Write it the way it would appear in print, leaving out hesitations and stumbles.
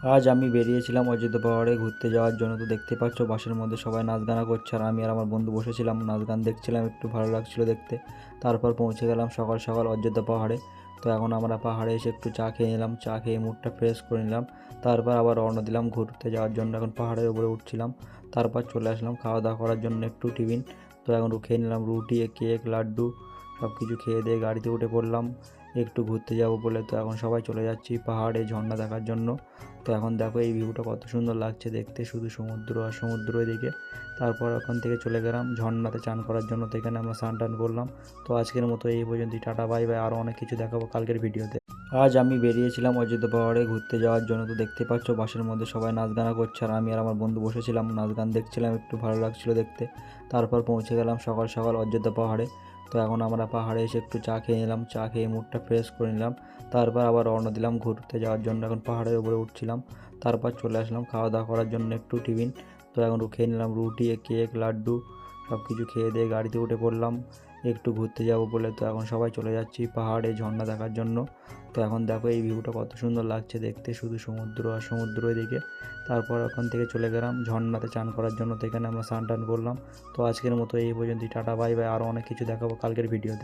আজ আমি বেরিয়েছিলাম অযোধ্যা পাহাড়ে ঘুরতে যাওয়ার জন্য। তো দেখতে পাচ্ছ বাসের মধ্যে সবাই নাচ গানা করছে, আর আমি আর আমার বন্ধু বসেছিলাম নাচ গান দেখছিলাম, একটু ভালো লাগছিল দেখতে। তারপর পৌঁছে গেলাম সকাল সকাল অযোধ্যা পাহাড়ে। তো এখন আমরা পাহাড়ে এসে একটু চা খেয়ে নিলাম, চা খেয়ে মুডটা ফ্রেশ করে নিলাম। তারপর আবার রওনা দিলাম ঘুরতে যাওয়ার জন্য। এখন পাহাড়ের উপরে উঠছিলাম, তারপর চলে আসলাম খাওয়া দাওয়া করার জন্য একটু টিফিন। তো এখন খেয়ে নিলাম রুটি, কেক, লাড্ডু, সব কিছু খেয়ে দিয়ে গাড়িতে উঠে পড়লাম একটু ঘুরতে যাব বলে। তো এখন সবাই চলে যাচ্ছি পাহাড়ে ঝর্ণা দেখার জন্য। তো এখন দেখো এই ভিউটা কত সুন্দর লাগছে দেখতে, শুধু সমুদ্র আর সমুদ্র এদিকে। তারপর ওখান থেকে চলে গেলাম ঝর্ণাতে চান করার জন্য। তো এখানে আমরা স্নান টান করলাম। তো আজকের মতো এই পর্যন্তই, টাটা বাই বাই। আরও অনেক কিছু দেখাবো কালকের ভিডিওতে। আজ আমি বেরিয়েছিলাম অযোধ্যা পাহাড়ে ঘুরতে যাওয়ার জন্য। তো দেখতে পাচ্ছ বাসের মধ্যে সবাই নাচ গানা করছে, আর আমি আর আমার বন্ধু বসেছিলাম নাচ গান দেখছিলাম, একটু ভালো লাগছিল দেখতে। তারপর পৌঁছে গেলাম সকাল সকাল অযোধ্যা পাহাড়ে। তো এখন আমরা পাহাড়ে এসে একটু চা খেয়ে নিলাম, চা খেয়ে মুডটা ফ্রেশ করে নিলাম। তারপর আবার রওনা দিলাম ঘুরতে যাওয়ার জন্য। এখন পাহাড়ের উপরে উঠছিলাম, তারপর চলে আসলাম খাওয়া দাওয়া করার জন্য একটু টিফিন। তো এখন খেয়ে নিলাম রুটি, কেক, লাড্ডু, সব কিছু খেয়ে দিয়ে গাড়িতে উঠে পড়লাম একটু ঘুরতে যাব বলে। তো এখন সবাই চলে যাচ্ছি পাহাড়ে ঝর্ণা দেখার জন্য। তো এখন দেখো এই ভিউটা কত সুন্দর লাগছে দেখতে, শুধু সমুদ্র আর সমুদ্র এদিকে। তারপর ওখান থেকে চলে গেলাম ঝর্ণাতে চান করার জন্য। তো এখানে আমরা স্নান টান করলাম। তো আজকের মতো এই পর্যন্তই, টাটা বাই বাই। আরও অনেক কিছু দেখাবো কালকের ভিডিওতে।